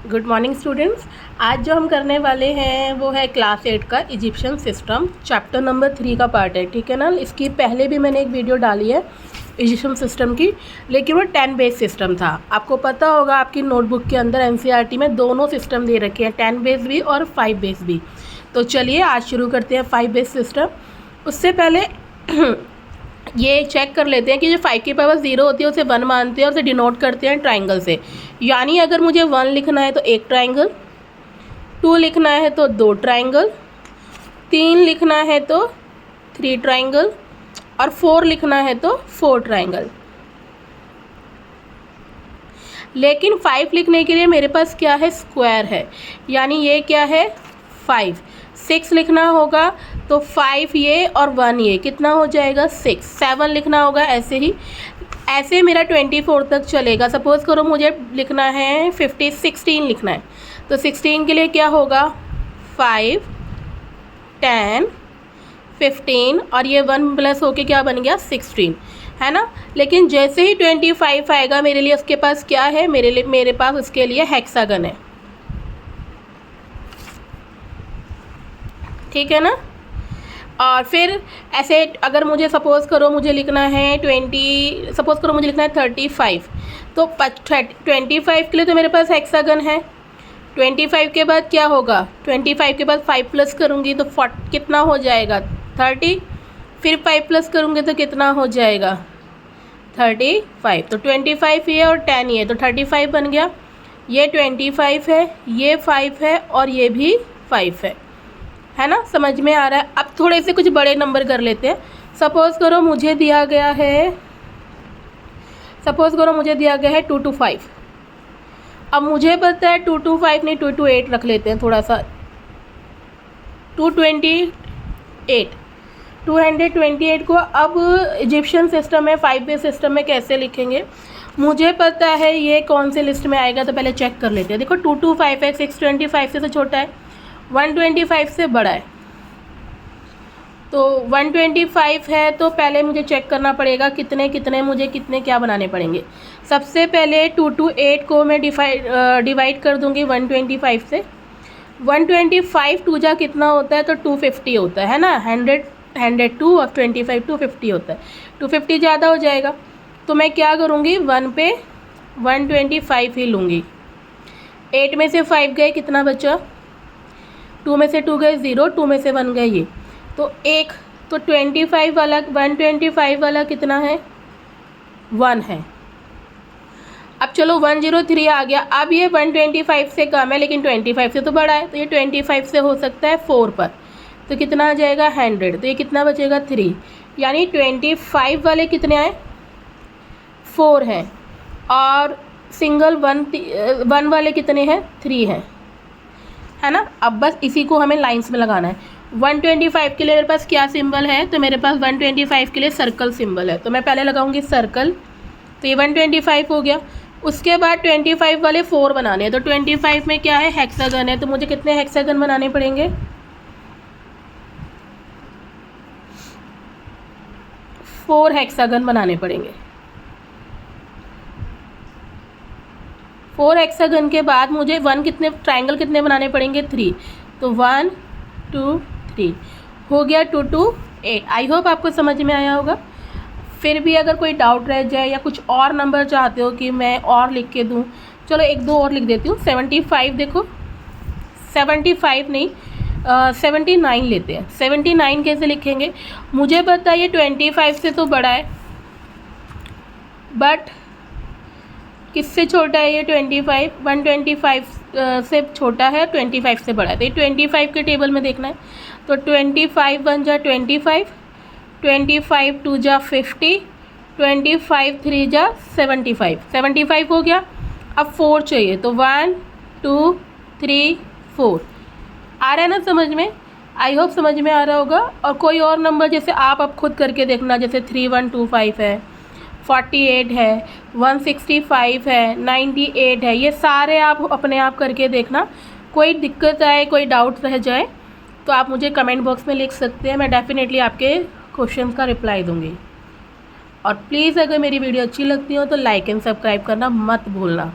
Good morning students. आज जो हम करने वाले हैं वो है क्लास 8 का इजिप्शियन सिस्टम, चैप्टर नंबर 3 का पार्ट है। ठीक है ना। इसकी पहले भी मैंने एक वीडियो डाली है इजिप्शियन सिस्टम की, लेकिन वो 10 बेस सिस्टम था। आपको पता होगा आपकी नोटबुक के अंदर एनसीईआरटी में दोनों सिस्टम दे रखे हैं, 10 बेस भी और 5 बेस भी। तो चलिए आज शुरू करते हैं 5 बेस सिस्टम। उससे पहले ये चेक कर लेते हैं कि जो 5 की पावर 0 होती है उसे 1 मानते हैं और उसे डिनोट करते हैं ट्राइंगल से। यानी अगर मुझे 1 लिखना है तो एक ट्राइंगल, 2 लिखना है तो 2 ट्राइंगल, 3 लिखना है तो 3 ट्राइंगल और 4 लिखना है तो 4 ट्राइंगल। लेकिन 5 लिखने के लिए मेरे पास क्या है, स्क्वायर है। यानी ये क्या है 5। 6 लिखना होगा तो 5 ये और 1 ये, कितना हो जाएगा 6। 7 लिखना होगा ऐसे ही, ऐसे मेरा 24 तक चलेगा। सपोज़ करो मुझे लिखना है 16 लिखना है तो 16 के लिए क्या होगा 5, 10, 15 और ये 1 प्लस होके क्या बन गया 16, है ना। लेकिन जैसे ही 25 आएगा मेरे लिए उसके पास क्या है, मेरे पास उसके लिए हेक्सागन है। ठीक है ना। और फिर ऐसे अगर मुझे सपोज़ करो मुझे लिखना है 35, तो 25 के लिए तो मेरे पास हेक्सागन है। 25 के बाद क्या होगा, 25 के बाद 5 प्लस करूँगी तो कितना हो जाएगा 30, फिर 5 प्लस करूँगी तो कितना हो जाएगा 35। तो 25 ये और 10 ये, तो 35 बन गया। ये 25 है, ये 5 है और ये भी 5 है ना। समझ में आ रहा है। अब थोड़े से कुछ बड़े नंबर कर लेते हैं। सपोज़ करो मुझे दिया गया है 2 to 5। अब मुझे पता है 2 to 5 नहीं 2 to 8 रख लेते हैं थोड़ा सा, 228 को अब इजिप्शियन सिस्टम में 5 बेस सिस्टम में कैसे लिखेंगे मुझे पता है। ये कौन से लिस्ट में आएगा तो पहले चेक कर लेते हैं। देखो 225 है, 625 से छोटा है, 125 से बड़ा है। तो 125 है तो पहले मुझे चेक करना पड़ेगा कितने क्या बनाने पड़ेंगे। सबसे पहले 2 to 8 को मैं डिवाइड कर दूंगी 125 से। 125 2 जा कितना होता है तो 250 होता है ना। 102 और 25 250 होता है। 250 ज़्यादा हो जाएगा तो मैं क्या करूँगी 1 पे 125 ही लूँगी। 8 में से 5 गए, कितना बचा, 2 में से 2 गए 0, 2 में से 1 गए ये, तो 1। तो 125 वाला कितना है 1 है। अब चलो 103 आ गया। अब ये 125 से कम है लेकिन 25 से तो बड़ा है, तो ये 25 से हो सकता है 4 पर, तो कितना आ जाएगा 100। तो ये कितना बचेगा 3। यानी 25 वाले कितने आए 4 हैं और सिंगल 1 वाले कितने हैं 3 हैं, है ना। अब बस इसी को हमें लाइंस में लगाना है। 125 के लिए मेरे पास क्या सिंबल है, तो मेरे पास 125 के लिए सर्कल सिंबल है, तो मैं पहले लगाऊंगी सर्कल। तो ये 125 हो गया। उसके बाद 25 वाले 4 बनाने हैं, तो 25 में क्या है हेक्सागन है, तो मुझे कितने हेक्सागन बनाने पड़ेंगे 4 हेक्सागन बनाने पड़ेंगे। 4 हेक्सागन के बाद मुझे ट्राइंगल कितने बनाने पड़ेंगे 3, तो 1 2 3 हो गया 2 to 8। आई होप आपको समझ में आया होगा। फिर भी अगर कोई डाउट रह जाए या कुछ और नंबर चाहते हो कि मैं और लिख के दूँ, चलो 1-2 और लिख देती हूँ। 75 देखो, 75 नहीं 79 लेते हैं। 79 कैसे लिखेंगे, मुझे पता है ये 25 से तो बड़ा है, बट किससे छोटा है ये 25, 125 से छोटा है, 25 से बड़ा है। तो ये 25 के टेबल में देखना है। तो 25 1 जा 25, 25 2 जा 50, 25 3 जा 75 हो गया। अब 4 चाहिए, तो 1 2 3 4 आ रहा है ना समझ में। आई होप समझ में आ रहा होगा। और कोई और नंबर जैसे आप अब खुद करके देखना, जैसे 3125 है, 48 है, 165 है, 98 है, ये सारे आप अपने आप करके देखना। कोई दिक्कत आए, कोई डाउट रह जाए तो आप मुझे कमेंट बॉक्स में लिख सकते हैं, मैं डेफिनेटली आपके क्वेश्चन का रिप्लाई दूंगी। और प्लीज़ अगर मेरी वीडियो अच्छी लगती हो तो लाइक एंड सब्सक्राइब करना मत भूलना।